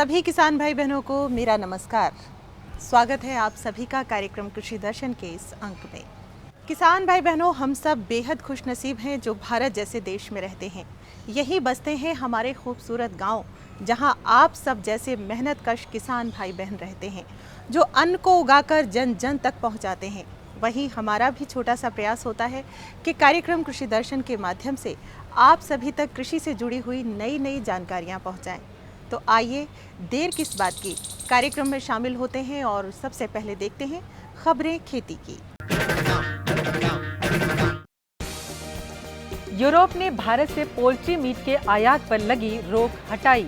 सभी किसान भाई बहनों को मेरा नमस्कार। स्वागत है आप सभी का कार्यक्रम कृषि दर्शन के इस अंक में। किसान भाई बहनों, हम सब बेहद खुशनसीब हैं जो भारत जैसे देश में रहते हैं। यही बसते हैं हमारे खूबसूरत गांव, जहां आप सब जैसे मेहनतकश किसान भाई बहन रहते हैं, जो अन्न को उगाकर जन जन तक पहुंचाते हैं। वहीं हमारा भी छोटा सा प्रयास होता है कि कार्यक्रम कृषि दर्शन के माध्यम से आप सभी तक कृषि से जुड़ी हुई नई नई जानकारियां पहुंचाएं। तो आइए देर किस बात की, कार्यक्रम में शामिल होते हैं और सबसे पहले देखते हैं खबरें खेती की। यूरोप ने भारत से पोल्ट्री मीट के आयात पर लगी रोक हटाई।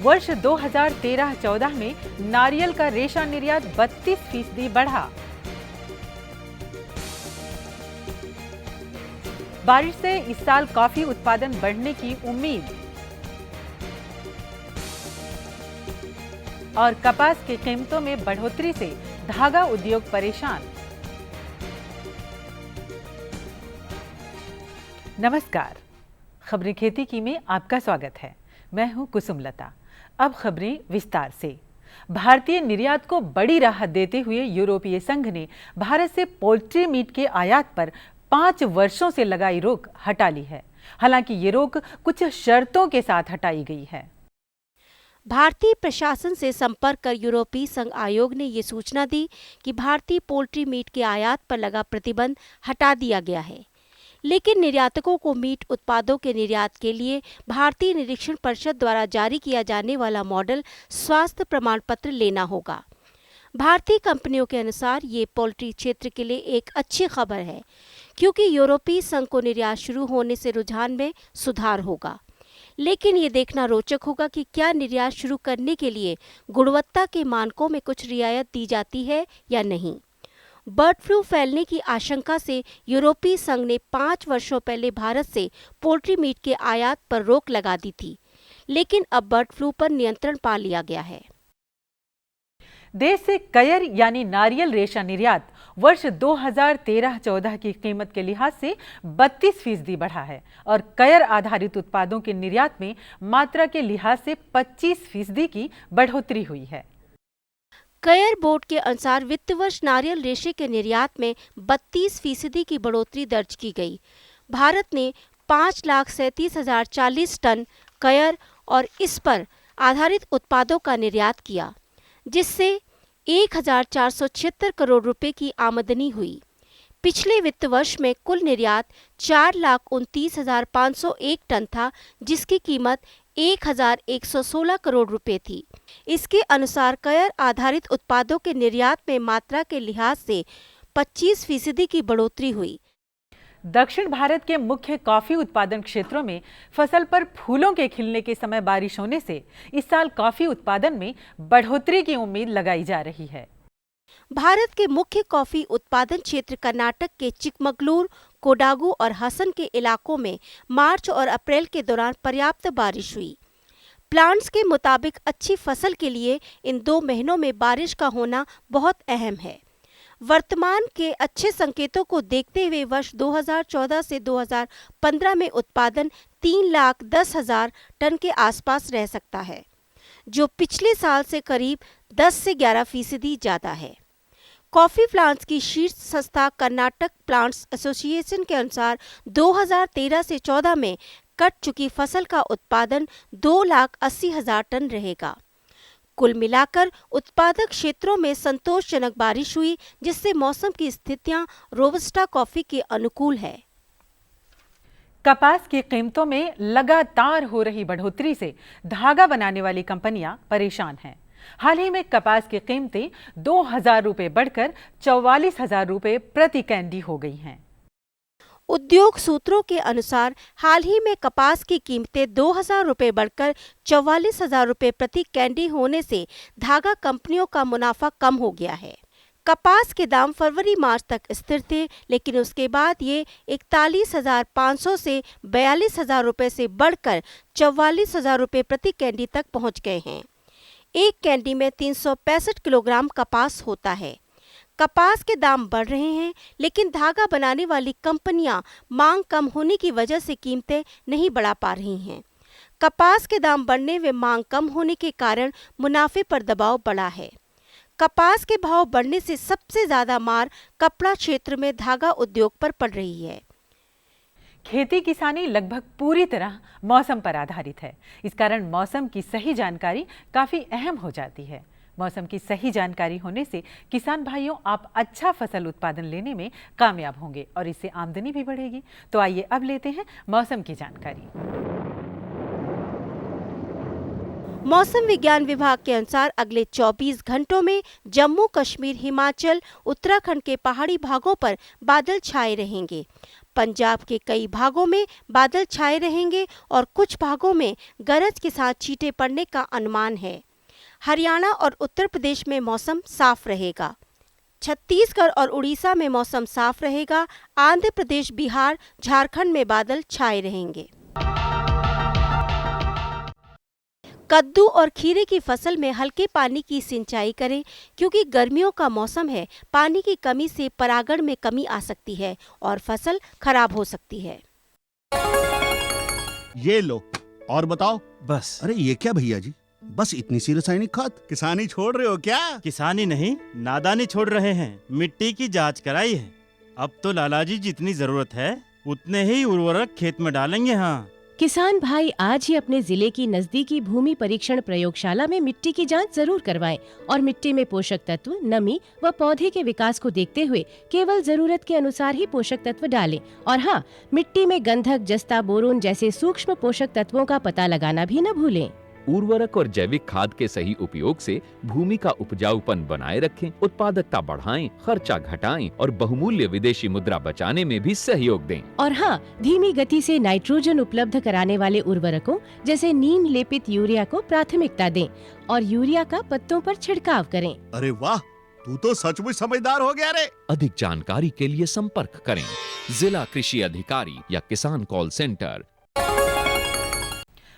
वर्ष 2013-14 में नारियल का रेशा निर्यात 32% बढ़ा। बारिश से इस साल कॉफी उत्पादन बढ़ने की उम्मीद। और कपास की कीमतों में बढ़ोतरी से धागा उद्योग परेशान। नमस्कार, खबरें खेती की में आपका स्वागत है। मैं हूं कुसुमलता। अब खबरें विस्तार से। भारतीय निर्यात को बड़ी राहत देते हुए यूरोपीय संघ ने भारत से पोल्ट्री मीट के आयात पर 5 वर्षों से लगाई रोक हटा ली है। हालांकि ये रोक कुछ शर्तों के साथ हटाई गई है। भारतीय प्रशासन से संपर्क कर यूरोपीय संघ आयोग ने ये सूचना दी कि भारतीय पोल्ट्री मीट के आयात पर लगा प्रतिबंध हटा दिया गया है, लेकिन निर्यातकों को मीट उत्पादों के निर्यात के लिए भारतीय निरीक्षण परिषद द्वारा जारी किया जाने वाला मॉडल स्वास्थ्य प्रमाण पत्र लेना होगा। भारतीय कंपनियों के अनुसार ये पोल्ट्री क्षेत्र के लिए एक अच्छी खबर है, क्योंकि यूरोपीय संघ को निर्यात शुरू होने से रुझान में सुधार होगा। लेकिन ये देखना रोचक होगा कि क्या निर्यात शुरू करने के लिए गुणवत्ता के मानकों में कुछ रियायत दी जाती है या नहीं। बर्ड फ्लू फैलने की आशंका से यूरोपीय संघ ने 5 वर्षों पहले भारत से पोल्ट्री मीट के आयात पर रोक लगा दी थी, लेकिन अब बर्ड फ्लू पर नियंत्रण पा लिया गया है। देश से कयर यानी नारियल रेशा निर्यात वर्ष 2013-14 की कीमत के लिहाज से 32% बढ़ा है और कयर आधारित उत्पादों के निर्यात में मात्रा के लिहाज से 25% की बढ़ोतरी हुई है। कयर बोर्ड के अनुसार वित्त वर्ष नारियल रेशे के निर्यात में 32% की बढ़ोतरी दर्ज की गई। भारत ने 5,37,040 टन कयर और इस पर आधारित उत्पादों का निर्यात किया, जिससे 1,476 करोड़ रुपए की आमदनी हुई। पिछले वित्त वर्ष में कुल निर्यात 4,29,501 टन था, जिसकी कीमत 1,116 करोड़ रुपए थी। इसके अनुसार कयर आधारित उत्पादों के निर्यात में मात्रा के लिहाज से 25% की बढ़ोतरी हुई। दक्षिण भारत के मुख्य कॉफी उत्पादन क्षेत्रों में फसल पर फूलों के खिलने के समय बारिश होने से इस साल कॉफी उत्पादन में बढ़ोतरी की उम्मीद लगाई जा रही है। भारत के मुख्य कॉफी उत्पादन क्षेत्र कर्नाटक के चिकमगलूर, कोडागू और हसन के इलाकों में मार्च और अप्रैल के दौरान पर्याप्त बारिश हुई। प्लांट्स के मुताबिक अच्छी फसल के लिए इन 2 महीनों में बारिश का होना बहुत अहम है। वर्तमान के अच्छे संकेतों को देखते हुए वर्ष 2014 से 2015 में उत्पादन 3,10,000 टन के आसपास रह सकता है, जो पिछले साल से करीब 10 से 11% ज्यादा है। कॉफी प्लांट्स की शीर्ष संस्था कर्नाटक प्लांट्स एसोसिएशन के अनुसार 2013 से 14 में कट चुकी फसल का उत्पादन 2,80,000 टन रहेगा। कुल मिलाकर उत्पादक क्षेत्रों में संतोषजनक बारिश हुई, जिससे मौसम की स्थितियां रोबस्टा कॉफी के अनुकूल है। कपास की कीमतों में लगातार हो रही बढ़ोतरी से धागा बनाने वाली कंपनियां परेशान हैं। हाल ही में कपास की कीमतें 2,000 रुपए बढ़कर 44,000 रुपए प्रति कैंडी हो गई हैं। उद्योग सूत्रों के अनुसार हाल ही में कपास की कीमतें 2,000 रुपए बढ़कर 44,000 रुपए प्रति कैंडी होने से धागा कंपनियों का मुनाफा कम हो गया है। कपास के दाम फरवरी-मार्च तक स्थिर थे, लेकिन उसके बाद ये 41,500 से 42,000 रुपए से बढ़कर 44,000 रुपए प्रति कैंडी तक पहुंच गए हैं। एक कैंडी में 365 किलोग्राम कपास होता है। कपास के दाम बढ़ रहे हैं, लेकिन धागा बनाने वाली कंपनियां मांग कम होने की वजह से कीमतें नहीं बढ़ा पा रही हैं। कपास के दाम बढ़ने व मांग कम होने के कारण मुनाफे पर दबाव बढ़ा है। कपास के भाव बढ़ने से सबसे ज्यादा मार कपड़ा क्षेत्र में धागा उद्योग पर पड़ रही है। खेती किसानी लगभग पूरी तरह मौसम पर आधारित है। इस कारण मौसम की सही जानकारी काफी अहम हो जाती है। मौसम की सही जानकारी होने से किसान भाइयों आप अच्छा फसल उत्पादन लेने में कामयाब होंगे और इससे आमदनी भी बढ़ेगी। तो आइए अब लेते हैं मौसम की जानकारी। मौसम विज्ञान विभाग के अनुसार अगले 24 घंटों में जम्मू कश्मीर, हिमाचल, उत्तराखंड के पहाड़ी भागों पर बादल छाए रहेंगे। पंजाब के कई भागों में बादल छाए रहेंगे और कुछ भागों में गरज के साथ छींटे पड़ने का अनुमान है। हरियाणा और उत्तर प्रदेश में मौसम साफ रहेगा। छत्तीसगढ़ और उड़ीसा में मौसम साफ रहेगा। आंध्र प्रदेश, बिहार, झारखंड में बादल छाए रहेंगे। कद्दू और खीरे की फसल में हल्के पानी की सिंचाई करें क्योंकि गर्मियों का मौसम है। पानी की कमी से परागण में कमी आ सकती है और फसल खराब हो सकती है। ये लो और बताओ। बस। अरे ये क्या भैया जी, बस इतनी सी रासायनिक खाद? किसानी छोड़ रहे हो क्या? किसानी नहीं, नादानी छोड़ रहे हैं। मिट्टी की जांच कराई है। अब तो लालाजी जितनी जरूरत है उतने ही उर्वरक खेत में डालेंगे। हाँ, किसान भाई आज ही अपने जिले की नजदीकी भूमि परीक्षण प्रयोगशाला में मिट्टी की जांच जरूर करवाएं और मिट्टी में पोषक तत्व, नमी व पौधे के विकास को देखते हुए केवल जरूरत के अनुसार ही पोषक तत्व डालें। और हाँ, मिट्टी में गंधक, जस्ता, बोरोन जैसे सूक्ष्म पोषक तत्वों का पता लगाना भी न भूलें। उर्वरक और जैविक खाद के सही उपयोग से भूमि का उपजाऊपन बनाए रखें, उत्पादकता बढ़ाएं, खर्चा घटाएं और बहुमूल्य विदेशी मुद्रा बचाने में भी सहयोग दें। और हाँ, धीमी गति से नाइट्रोजन उपलब्ध कराने वाले उर्वरकों जैसे नीम लेपित यूरिया को प्राथमिकता दें और यूरिया का पत्तों पर छिड़काव करें। अरे वाह, तू तो सचमुच समझदार हो गया रे। अधिक जानकारी के लिए संपर्क करें जिला कृषि अधिकारी या किसान कॉल सेंटर।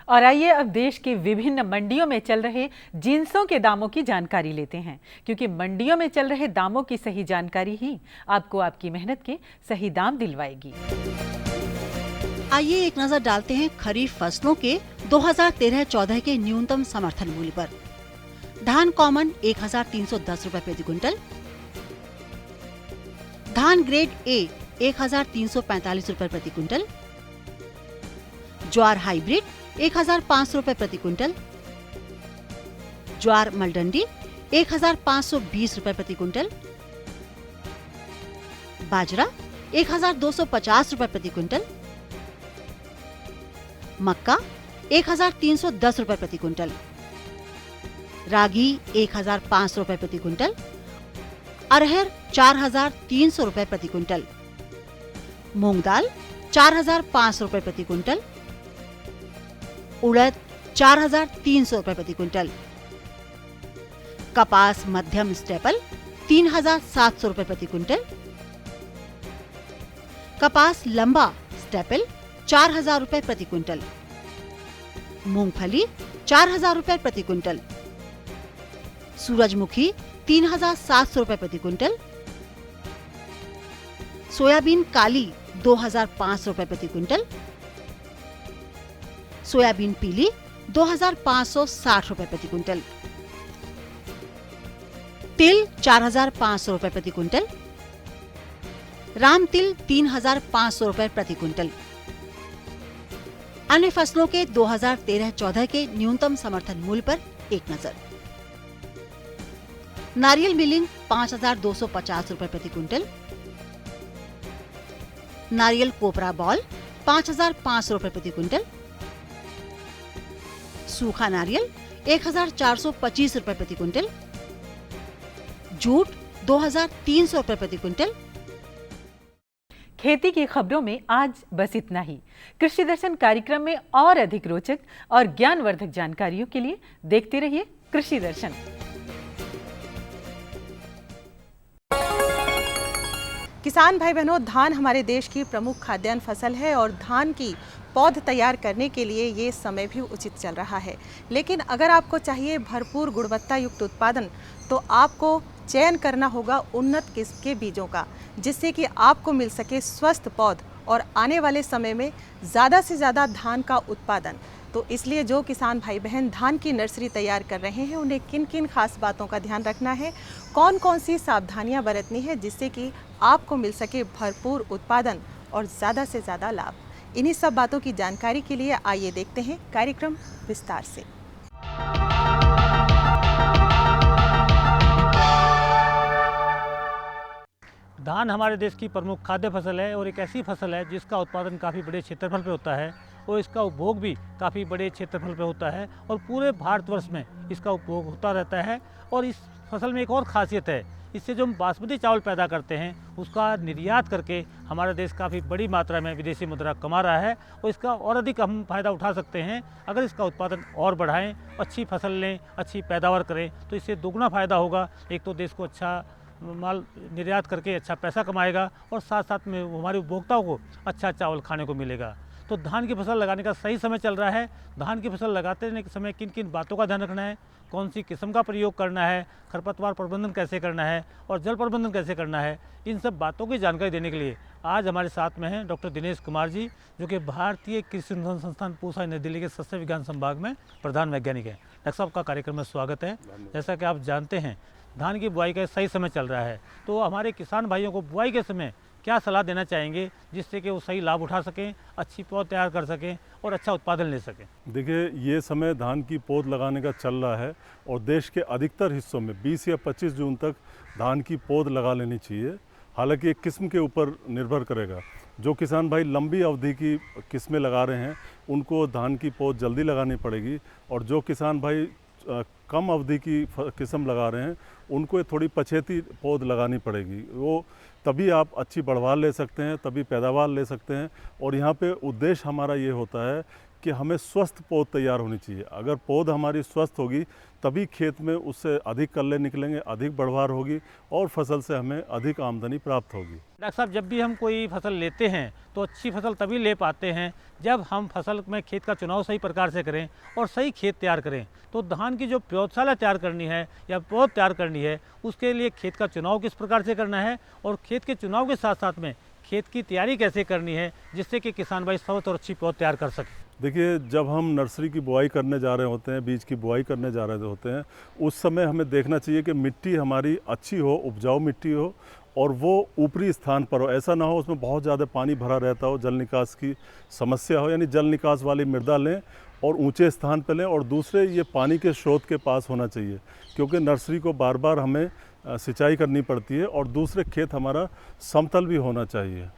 और आइए अब देश की विभिन्न मंडियों में चल रहे जिंसों के दामों की जानकारी लेते हैं, क्योंकि मंडियों में चल रहे दामों की सही जानकारी ही आपको आपकी मेहनत के सही दाम दिलवाएगी। आइए एक नजर डालते हैं खरीफ फसलों के 2013-14 के न्यूनतम समर्थन मूल्य पर। धान कॉमन 1310 रुपए प्रति क्विंटल, धान ग्रेड ए 1345 रुपए प्रति क्विंटल, ज्वार हाइब्रिड 1500 रुपए प्रति क्विंटल, ज्वार मलडंडी 1520 रुपए प्रति क्विंटल, बाजरा 1250 रुपए प्रति क्विंटल, मक्का 1310 रुपए प्रति क्विंटल, रागी 1500 रुपए प्रति क्विंटल, अरहर 4300 रुपए प्रति क्विंटल, मूंग दाल 4500 रुपए प्रति क्विंटल, उड़द 4300 रुपए प्रति क्विंटल, कपास मध्यम स्टेपल 3700 रुपए प्रति क्विंटल, कपास लंबा स्टेपल 4000 रुपए प्रति क्विंटल, मूंगफली 4000 रुपए प्रति क्विंटल, सूरजमुखी 3700 रुपए प्रति क्विंटल, सोयाबीन काली 2500 रुपए प्रति क्विंटल, सोयाबीन पीली 2560 रुपए प्रति क्विंटल, तिल 4500 रुपए प्रति क्विंटल, राम तिल 3500 रुपए प्रति क्विंटल। अन्य फसलों के 2013-14 के न्यूनतम समर्थन मूल्य पर एक नजर। नारियल मिलिंग 5250 रुपए प्रति क्विंटल, नारियल कोपरा बॉल 5500 रुपए प्रति क्विंटल, सूखा नारियल 1425 रुपए प्रति क्विंटल, जूट 2300 रुपए प्रति क्विंटल। खेती की खबरों में आज बस इतना ही। कृषि दर्शन कार्यक्रम में और अधिक रोचक और ज्ञानवर्धक जानकारियों के लिए देखते रहिए कृषि दर्शन। किसान भाई बहनों, धान हमारे देश की प्रमुख खाद्यान्न फसल है और धान की पौध तैयार करने के लिए ये समय भी उचित चल रहा है। लेकिन अगर आपको चाहिए भरपूर गुणवत्ता युक्त उत्पादन, तो आपको चयन करना होगा उन्नत किस्म के बीजों का, जिससे कि आपको मिल सके स्वस्थ पौध और आने वाले समय में ज़्यादा से ज़्यादा धान का उत्पादन। तो तो इसलिए जो किसान भाई बहन धान की नर्सरी तैयार कर रहे हैं उन्हें किन किन खास बातों का ध्यान रखना है, कौन कौन सी सावधानियां बरतनी है जिससे कि आपको मिल सके भरपूर उत्पादन और ज़्यादा से ज़्यादा लाभ। इन्हीं सब बातों की जानकारी के लिए आइए देखते हैं कार्यक्रम विस्तार से। धान हमारे देश की प्रमुख खाद्य फसल है और एक ऐसी फसल है जिसका उत्पादन काफ़ी बड़े क्षेत्रफल पे होता है और इसका उपभोग भी काफ़ी बड़े क्षेत्रफल पे होता है और पूरे भारतवर्ष में इसका उपभोग होता रहता है। और इस फसल में एक और ख़ासियत है, इससे जो हम बासमती चावल पैदा करते हैं उसका निर्यात करके हमारा देश काफ़ी बड़ी मात्रा में विदेशी मुद्रा कमा रहा है और इसका और अधिक हम फ़ायदा उठा सकते हैं। अगर इसका उत्पादन और बढ़ाएं, अच्छी फसल लें, अच्छी पैदावार करें तो इससे दोगुना फ़ायदा होगा। एक तो देश को अच्छा माल निर्यात करके अच्छा पैसा कमाएगा और साथ साथ में हमारे उपभोक्ताओं को अच्छा चावल खाने को मिलेगा। तो धान की फसल लगाने का सही समय चल रहा है। धान की फसल लगाते रहने के समय किन किन बातों का ध्यान रखना है, कौन सी किस्म का प्रयोग करना है, खरपतवार प्रबंधन कैसे करना है और जल प्रबंधन कैसे करना है, इन सब बातों की जानकारी देने के लिए आज हमारे साथ में हैं डॉक्टर दिनेश कुमार जी, जो कि भारतीय कृषि अनुसंधान संस्थान पूसा नई दिल्ली के सस्य विज्ञान संभाग में प्रधान वैज्ञानिक हैं। डॉक्टर साहब का कार्यक्रम में स्वागत है। जैसा कि आप जानते हैं धान की बुआई का सही समय चल रहा है, तो हमारे किसान भाइयों को बुआई के समय क्या सलाह देना चाहेंगे जिससे कि वो सही लाभ उठा सकें, अच्छी पौध तैयार कर सकें और अच्छा उत्पादन ले सकें? देखिए, ये समय धान की पौध लगाने का चल रहा है और देश के अधिकतर हिस्सों में 20 या 25 जून तक धान की पौध लगा लेनी चाहिए। हालांकि एक किस्म के ऊपर निर्भर करेगा। जो किसान भाई लंबी अवधि की किस्में लगा रहे हैं उनको धान की पौध जल्दी लगानी पड़ेगी और जो किसान भाई कम अवधि की किस्म लगा रहे हैं उनको थोड़ी पछेती पौध लगानी पड़ेगी। वो तभी आप अच्छी बढ़वार ले सकते हैं, तभी पैदावार ले सकते हैं। और यहाँ पे उद्देश्य हमारा ये होता है कि हमें स्वस्थ पौध तैयार होनी चाहिए। अगर पौध हमारी स्वस्थ होगी तभी खेत में उससे अधिक कल्ले निकलेंगे, अधिक बढ़वार होगी और फसल से हमें अधिक आमदनी प्राप्त होगी। डॉक्टर साहब, जब भी हम कोई फसल लेते हैं तो अच्छी फसल तभी ले पाते हैं जब हम फसल में खेत का चुनाव सही प्रकार से करें और सही खेत तैयार करें। तो धान की जो प्रयोगशाला तैयार करनी है या पौध तैयार करनी है उसके लिए खेत का चुनाव किस प्रकार से करना है और खेत के चुनाव के साथ साथ में खेत की तैयारी कैसे करनी है जिससे कि किसान भाई स्वस्थ और अच्छी पौध तैयार कर सकें। देखिए, जब हम नर्सरी की बुआई करने जा रहे होते हैं, बीज की बुआई करने जा रहे होते हैं, उस समय हमें देखना चाहिए कि मिट्टी हमारी अच्छी हो, उपजाऊ मिट्टी हो और वो ऊपरी स्थान पर हो। ऐसा ना हो उसमें बहुत ज़्यादा पानी भरा रहता हो, जल निकास की समस्या हो, यानी जल निकास वाली मृदा लें और ऊंचे स्थान पर लें। और दूसरे, ये पानी के स्रोत के पास होना चाहिए क्योंकि नर्सरी को बार बार हमें सिंचाई करनी पड़ती है। और दूसरे, खेत हमारा समतल भी होना चाहिए।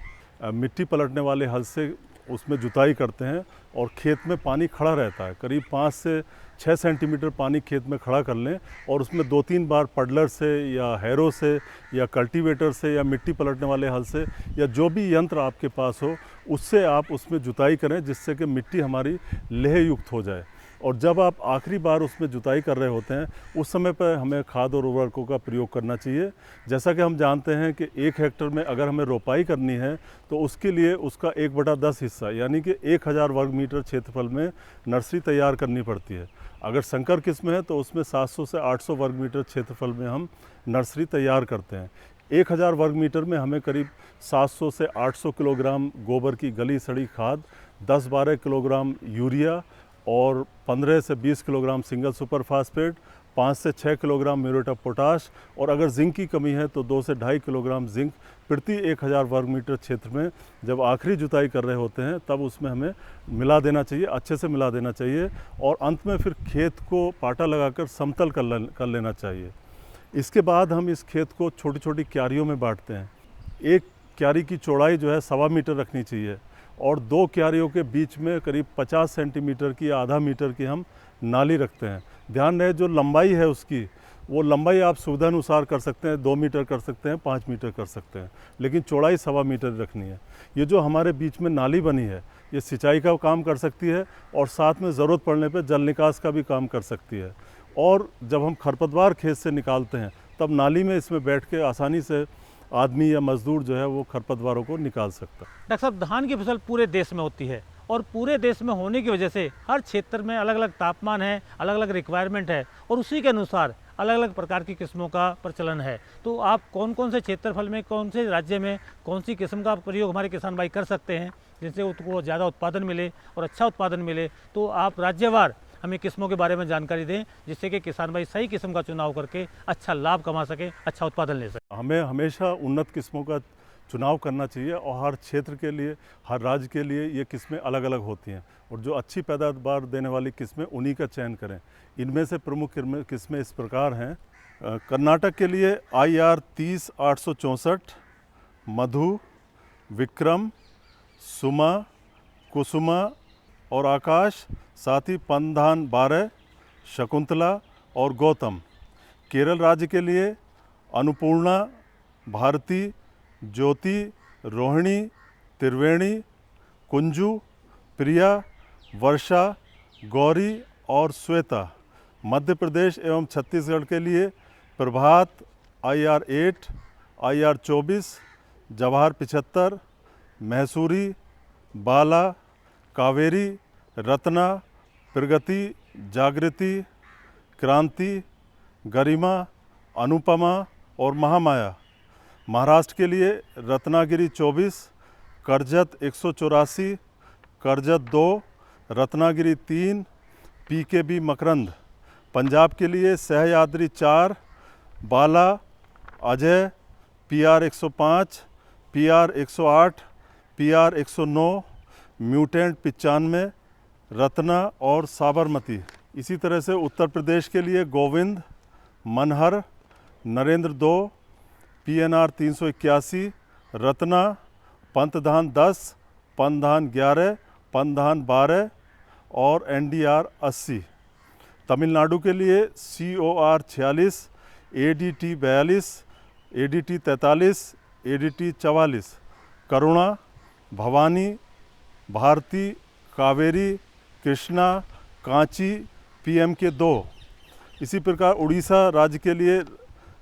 मिट्टी पलटने वाले हल से उसमें जुताई करते हैं और खेत में पानी खड़ा रहता है। करीब 5 से 6 सेंटीमीटर पानी खेत में खड़ा कर लें और उसमें 2-3 बार पडलर से या हैरो से या कल्टीवेटर से या मिट्टी पलटने वाले हल से या जो भी यंत्र आपके पास हो उससे आप उसमें जुताई करें जिससे कि मिट्टी हमारी लेह युक्त हो जाए। और जब आप आखिरी बार उसमें जुताई कर रहे होते हैं उस समय पर हमें खाद और उर्वरकों का प्रयोग करना चाहिए। जैसा कि हम जानते हैं कि 1 हेक्टेयर में अगर हमें रोपाई करनी है तो उसके लिए उसका 1/10 हिस्सा यानी कि 1000 वर्ग मीटर क्षेत्रफल में नर्सरी तैयार करनी पड़ती है। अगर संकर किस्म है तो उसमें 700 से 800 वर्ग मीटर क्षेत्रफल में हम नर्सरी तैयार करते हैं। 1000 वर्ग मीटर में हमें करीब 700 से 800 किलोग्राम गोबर की गली सड़ी खाद, 10-12 किलोग्राम यूरिया और 15 से 20 किलोग्राम सिंगल सुपर फास्फेट, 5 से 6 किलोग्राम म्यूरेट ऑफ पोटाश और अगर जिंक की कमी है तो 2 से 2.5 किलोग्राम जिंक प्रति 1000 वर्ग मीटर क्षेत्र में जब आखिरी जुताई कर रहे होते हैं तब उसमें हमें मिला देना चाहिए, अच्छे से मिला देना चाहिए। और अंत में फिर खेत को पाटा लगाकर समतल कर लेना चाहिए। इसके बाद हम इस खेत को छोटी छोटी क्यारियों में बांटते हैं। एक क्यारी की चौड़ाई जो है 1.25 मीटर रखनी चाहिए और 2 क्यारियों के बीच में करीब 50 सेंटीमीटर की आधा मीटर की हम नाली रखते हैं। ध्यान रहे जो लंबाई है उसकी वो लंबाई आप सुविधा अनुसार कर सकते हैं, 2 मीटर कर सकते हैं, 5 मीटर कर सकते हैं, लेकिन चौड़ाई 1.25 मीटर रखनी है। ये जो हमारे बीच में नाली बनी है ये सिंचाई का काम कर सकती है और साथ में ज़रूरत पड़ने पर जल निकास का भी काम कर सकती है। और जब हम खरपतवार खेत से निकालते हैं तब नाली में इसमें बैठ के आसानी से आदमी या मजदूर जो है वो खरपतवारों को निकाल सकता है। डॉक्टर साहब, धान की फसल पूरे देश में होती है और पूरे देश में होने की वजह से हर क्षेत्र में अलग अलग तापमान है, अलग अलग रिक्वायरमेंट है और उसी के अनुसार अलग अलग प्रकार की किस्मों का प्रचलन है। तो आप कौन कौन से क्षेत्रफल में, कौन से राज्य में कौन सी किस्म का प्रयोग हमारे किसान भाई कर सकते हैं जिससे उसको ज़्यादा उत्पादन मिले और अच्छा उत्पादन मिले, तो आप राज्यवार हमें किस्मों के बारे में जानकारी दें, जिससे कि किसान भाई सही किस्म का चुनाव करके अच्छा लाभ कमा सके, अच्छा उत्पादन ले सके। हमें हमेशा उन्नत किस्मों का चुनाव करना चाहिए और हर क्षेत्र के लिए, हर राज्य के लिए ये किस्में अलग अलग होती हैं और जो अच्छी पैदावार देने वाली किस्में उन्हीं का चयन करें। इनमें से प्रमुख किस्में इस प्रकार हैं। कर्नाटक के लिए IR 30-864, मधु, विक्रम, सुमा, कुसुमा और आकाश, साथ ही पंधान 12, शकुंतला और गौतम। केरल राज्य के लिए अन्नपूर्णा, भारती, ज्योति, रोहिणी, त्रिवेणी, कुंजू, प्रिया, वर्षा, गौरी और श्वेता। मध्य प्रदेश एवं छत्तीसगढ़ के लिए प्रभात, IR 8, IR 24, जवाहर 75, मैसूरी, बाला, कावेरी, रत्ना, प्रगति, जागृति, क्रांति, गरिमा, अनुपमा और महामाया। महाराष्ट्र के लिए रत्नागिरी 24, करजत 184, करजत 2, रत्नागिरी 3, PKB मकरंद। पंजाब के लिए Sahyadri 4, Bala, Ajay, PR 105, PR 108, PR 109, mutant 95, Ratna और साबरमती। इसी तरह से उत्तर प्रदेश के लिए गोविंद, मनहर, नरेंद्र 2, PNR 381, रत्ना, पंतधान 10, पंतधान 11, पंतधान 12 और NDR 80। तमिलनाडु के लिए COR 46, ADT 42, ADT 43, ADT 44, करुणा, भवानी, भारती, कावेरी, कृष्णा, कांची, PMK 2। इसी प्रकार उड़ीसा राज्य के लिए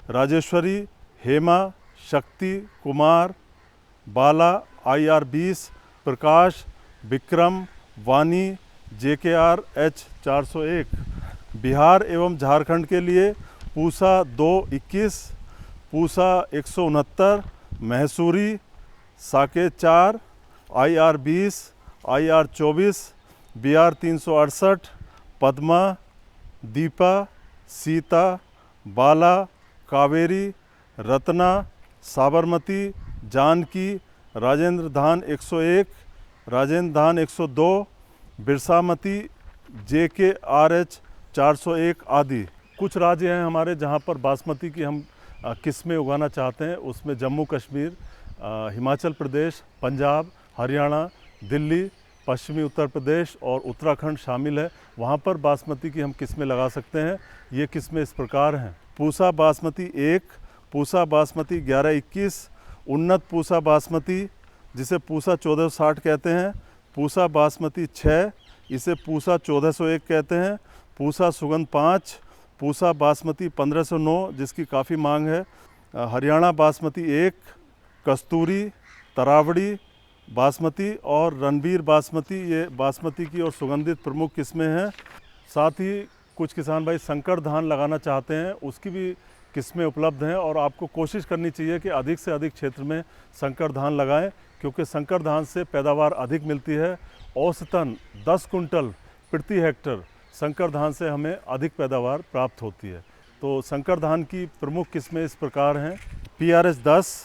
राजेश्वरी, हेमा, शक्ति, कुमार, बाला, IR 20, प्रकाश, विक्रम, वानी, JKR H 401। बिहार एवं झारखंड के लिए पूसा 221, पूसा 169, मैसूरी, साके 4, IR 20, IR 24, BR 368, Padma, Deepa, Sita, बाला, कावेरी, रत्ना, साबरमती, जानकी, राजेंद्र धान 101, राजेंद्र धान 102, बिरसामती, JKRH 401 आदि। कुछ राज्य हैं हमारे जहां पर बासमती की हम किस्में उगाना चाहते हैं। उसमें जम्मू कश्मीर, हिमाचल प्रदेश, पंजाब, हरियाणा, दिल्ली, पश्चिमी उत्तर प्रदेश और उत्तराखंड शामिल है। वहाँ पर बासमती की हम किस्में लगा सकते हैं। ये किस्में इस प्रकार हैं। पूसा बासमती 1, पूसा बासमती 1121, उन्नत पूसा बासमती जिसे पूसा 1460 कहते हैं, पूसा बासमती 6, इसे पूसा 1401 कहते हैं, पूसा सुगंध 5, पूसा बासमती 1509 जिसकी काफ़ी मांग है, हरियाणा बासमती 1, कस्तूरी, तरावड़ी बासमती और रणबीर बासमती। ये बासमती की और सुगंधित प्रमुख किस्में हैं। साथ ही कुछ किसान भाई संकर धान लगाना चाहते हैं, उसकी भी किस्में उपलब्ध हैं और आपको कोशिश करनी चाहिए कि अधिक से अधिक क्षेत्र में संकर धान लगाएं, क्योंकि संकर धान से पैदावार अधिक मिलती है। औसतन 10 कुंटल प्रति हेक्टर संकर धान से हमें अधिक पैदावार प्राप्त होती है। तो संकर धान की प्रमुख किस्में इस प्रकार हैं। PRS 10,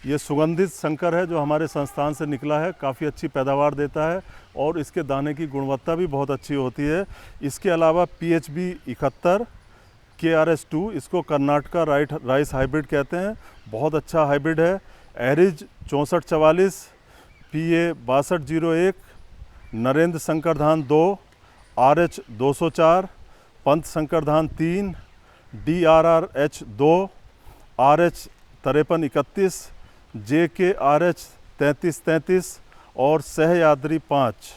ये सुगंधित संकर है जो हमारे संस्थान से निकला है, काफ़ी अच्छी पैदावार देता है और इसके दाने की गुणवत्ता भी बहुत अच्छी होती है। इसके अलावा PHB 71, KRS 2, इसको कर्नाटका राइस हाइब्रिड कहते हैं, बहुत अच्छा हाइब्रिड है। एरिज 6444, PA 6201, नरेंद्र शंकर धान 2, RH 204, पंत शंकर धान 3, DRRH 2, RH 5331, JKRH 3333 और सहयाद्री 5।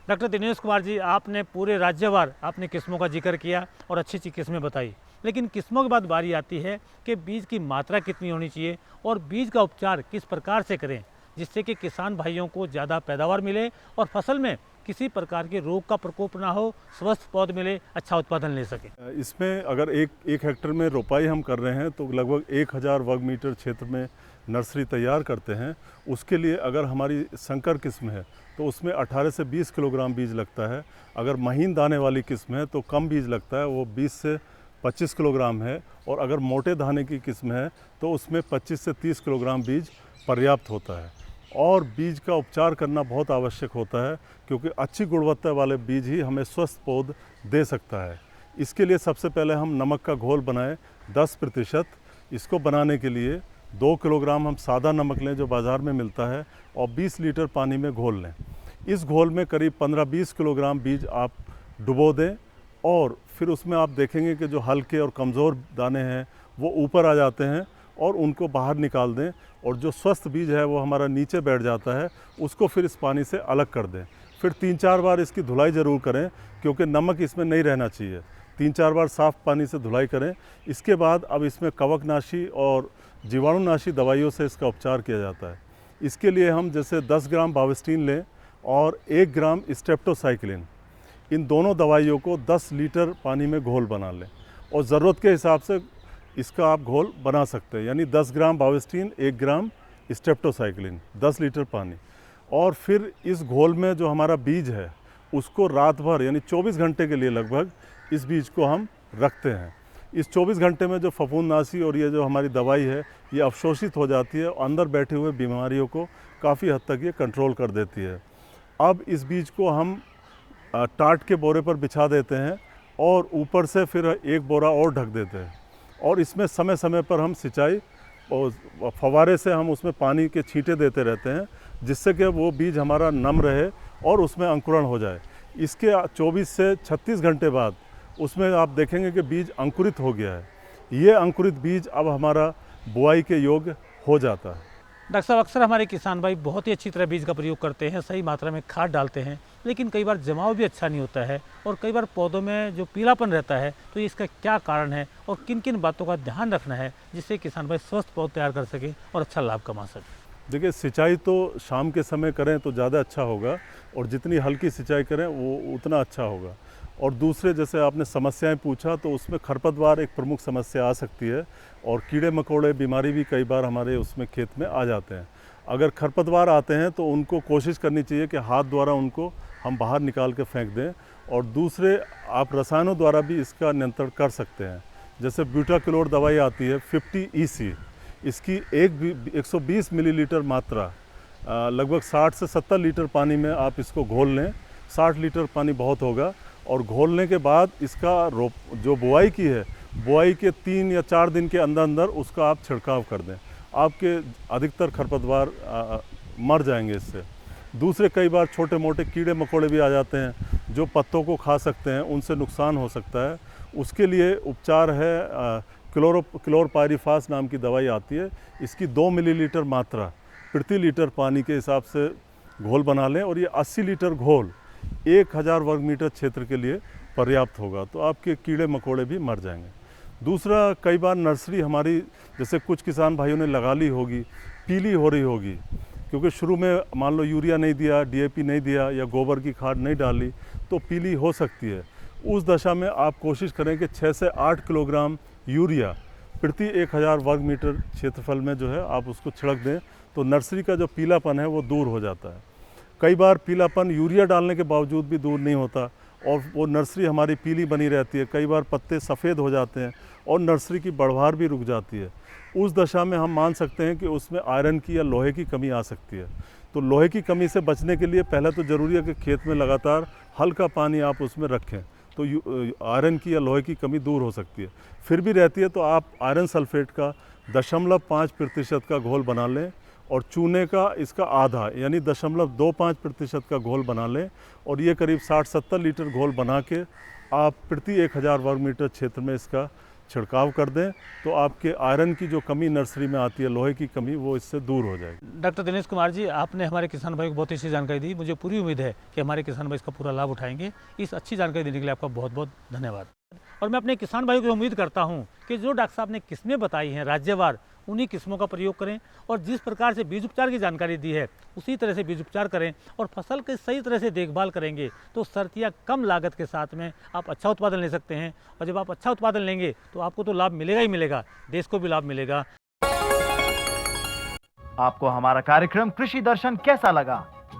डॉक्टर दिनेश कुमार जी, आपने पूरे राज्यवार आपने किस्मों का जिक्र किया और अच्छी अच्छी किस्में बताई, लेकिन किस्मों के बाद बारी आती है कि बीज की मात्रा कितनी होनी चाहिए और बीज का उपचार किस प्रकार से करें जिससे कि किसान भाइयों को ज़्यादा पैदावार मिले और फसल में किसी प्रकार के रोग का प्रकोप ना हो, स्वस्थ पौध मिले, अच्छा उत्पादन ले सके। इसमें अगर एक हेक्टर में रोपाई हम कर रहे हैं तो लगभग 1000 वर्ग मीटर क्षेत्र में नर्सरी तैयार करते हैं, उसके लिए अगर हमारी संकर किस्म है तो उसमें 18 से 20 किलोग्राम बीज लगता है। अगर महीन दाने वाली किस्म है तो कम बीज लगता है, वो 20 से 25 किलोग्राम है। और अगर मोटे दाने की किस्म है तो उसमें 25 से 30 किलोग्राम बीज पर्याप्त होता है। और बीज का उपचार करना बहुत आवश्यक होता है, क्योंकि अच्छी गुणवत्ता वाले बीज ही हमें स्वस्थ पौध दे सकता है। इसके लिए सबसे पहले हम नमक का घोल बनाएं 10%। इसको बनाने के लिए 2 किलोग्राम हम सादा नमक लें जो बाज़ार में मिलता है, और 20 लीटर पानी में घोल लें। इस घोल में करीब 15-20 किलोग्राम बीज आप डुबो दें, और फिर उसमें आप देखेंगे कि जो हल्के और कमज़ोर दाने हैं वो ऊपर आ जाते हैं, और उनको बाहर निकाल दें। और जो स्वस्थ बीज है वो हमारा नीचे बैठ जाता है, उसको फिर इस पानी से अलग कर दें। फिर 3-4 बार इसकी धुलाई ज़रूर करें, क्योंकि नमक इसमें नहीं रहना चाहिए। 3-4 बार साफ़ पानी से धुलाई करें। इसके बाद अब इसमें कवकनाशी और जीवाणुनाशी दवाइयों से इसका उपचार किया जाता है। इसके लिए हम जैसे 10 ग्राम बाविस्टीन लें और 1 ग्राम स्ट्रेप्टोसाइक्लिन, इन दोनों दवाइयों को 10 लीटर पानी में घोल बना लें, और ज़रूरत के हिसाब से इसका आप घोल बना सकते हैं। यानी 10 ग्राम बाविस्टीन, 1 ग्राम स्ट्रेप्टोसाइक्लिन, 10 लीटर पानी। और फिर इस घोल में जो हमारा बीज है उसको रात भर यानी 24 घंटे के लिए लगभग इस बीज को हम रखते हैं। इस 24 घंटे में जो फफूंदनाशी और ये जो हमारी दवाई है ये अवशोषित हो जाती है, और अंदर बैठे हुए बीमारियों को काफ़ी हद तक ये कंट्रोल कर देती है। अब इस बीज को हम टाट के बोरे पर बिछा देते हैं, और ऊपर से फिर 1 बोरा और ढक देते हैं। और इसमें समय समय पर हम सिंचाई और फव्वारे से हम उसमें पानी के छींटे देते रहते हैं, जिससे कि वो बीज हमारा नम रहे और उसमें अंकुरण हो जाए। इसके 24 से 36 घंटे बाद उसमें आप देखेंगे कि बीज अंकुरित हो गया है। ये अंकुरित बीज अब हमारा बुआई के योग्य हो जाता है। डॉक्टर साहब, अक्सर हमारे किसान भाई बहुत ही अच्छी तरह बीज का प्रयोग करते हैं, सही मात्रा में खाद डालते हैं, लेकिन कई बार जमाव भी अच्छा नहीं होता है, और कई बार पौधों में जो पीलापन रहता है, तो इसका क्या कारण है और किन किन बातों का ध्यान रखना है जिससे किसान भाई स्वस्थ पौध तैयार कर सके और अच्छा लाभ कमा सके? देखिए, सिंचाई तो शाम के समय करें तो ज़्यादा अच्छा होगा, और जितनी हल्की सिंचाई करें वो उतना अच्छा होगा। और दूसरे, जैसे आपने समस्याएं पूछा, तो उसमें खरपतवार एक प्रमुख समस्या आ सकती है, और कीड़े मकोड़े बीमारी भी कई बार हमारे उसमें खेत में आ जाते हैं। अगर खरपतवार आते हैं तो उनको कोशिश करनी चाहिए कि हाथ द्वारा उनको हम बाहर निकाल के फेंक दें, और दूसरे आप रसायनों द्वारा भी इसका नियंत्रण कर सकते हैं। जैसे ब्यूटाक्लोर दवाई आती है 50 EC, इसकी 120 मिलीलीटर मात्रा लगभग 60 से 70 लीटर पानी में आप इसको घोल लें। 60 लीटर पानी बहुत होगा, और घोलने के बाद इसका जो बुआई की है, बुआई के 3 या 4 दिन के अंदर अंदर उसका आप छिड़काव कर दें। आपके अधिकतर खरपतवार मर जाएंगे इससे। दूसरे, कई बार छोटे मोटे कीड़े मकोड़े भी आ जाते हैं जो पत्तों को खा सकते हैं, उनसे नुकसान हो सकता है। उसके लिए उपचार है क्लोरपायरिफास नाम की दवाई आती है। इसकी 2 मिलीलीटर मात्रा प्रति लीटर पानी के हिसाब से घोल बना लें, और ये 80 लीटर घोल 1000 वर्ग मीटर क्षेत्र के लिए पर्याप्त होगा, तो आपके कीड़े मकोड़े भी मर जाएंगे। दूसरा, कई बार नर्सरी हमारी, जैसे कुछ किसान भाइयों ने लगा ली होगी, पीली हो रही होगी, क्योंकि शुरू में मान लो यूरिया नहीं दिया, DAP नहीं दिया, या गोबर की खाद नहीं डाली, तो पीली हो सकती है। उस दशा में आप कोशिश करें कि 6 से 8 किलोग्राम यूरिया प्रति 1000 वर्ग मीटर क्षेत्रफल में जो है आप उसको छिड़क दें, तो नर्सरी का जो पीलापन है वो दूर हो जाता है। कई बार पीलापन यूरिया डालने के बावजूद भी दूर नहीं होता, और वो नर्सरी हमारी पीली बनी रहती है। कई बार पत्ते सफ़ेद हो जाते हैं, और नर्सरी की बढ़वार भी रुक जाती है। उस दशा में हम मान सकते हैं कि उसमें आयरन की या लोहे की कमी आ सकती है। तो लोहे की कमी से बचने के लिए पहले तो ज़रूरी है कि खेत में लगातार हल्का पानी आप उसमें रखें, तो आयरन की या लोहे की कमी दूर हो सकती है। फिर भी रहती है तो आप आयरन सल्फेट का 0.5% का घोल बना लें, और चूने का इसका आधा यानी 0.25% का घोल बना लें, और ये करीब 60-70 लीटर घोल बना के आप प्रति 1000 वर्ग मीटर क्षेत्र में इसका छिड़काव कर दें, तो आपके आयरन की जो कमी नर्सरी में आती है, लोहे की कमी, वो इससे दूर हो जाएगी। डॉक्टर दिनेश कुमार जी, आपने हमारे किसान भाई को बहुत अच्छी जानकारी दी। मुझे पूरी उम्मीद है कि हमारे किसान भाई इसका पूरा लाभ उठाएंगे। इस अच्छी जानकारी देने के लिए आपका बहुत बहुत धन्यवाद। और मैं अपने किसान भाइयों को उम्मीद करता हूं कि जो डॉक्टर साहब ने किस्में बताई हैं राज्यवार, उन्हीं किस्मों का प्रयोग करें, और जिस प्रकार से बीज उपचार की जानकारी दी है उसी तरह से बीज उपचार करें, और फसल की सही तरह से देखभाल करेंगे तो शर्तिया कम लागत के साथ में आप अच्छा उत्पादन ले सकते हैं। और जब आप अच्छा उत्पादन लेंगे तो आपको तो लाभ मिलेगा ही मिलेगा, देश को भी लाभ मिलेगा। आपको हमारा कार्यक्रम कृषि दर्शन कैसा लगा?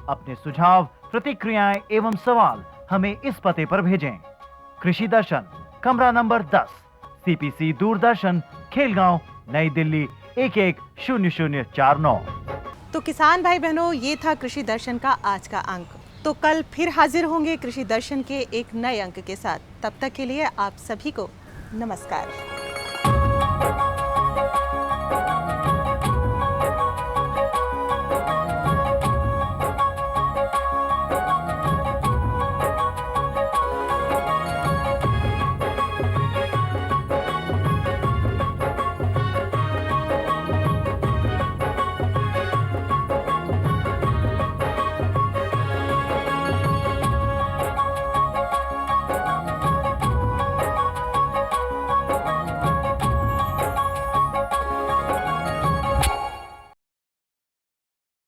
अपने सुझाव, प्रतिक्रियाएं एवं सवाल हमें इस पते पर भेजें। कृषि दर्शन, कमरा नंबर 10, CPC दूरदर्शन, खेलगांव, नई दिल्ली 110049। तो किसान भाई बहनों, ये था कृषि दर्शन का आज का अंक। तो कल फिर हाजिर होंगे कृषि दर्शन के एक नए अंक के साथ। तब तक के लिए आप सभी को नमस्कार।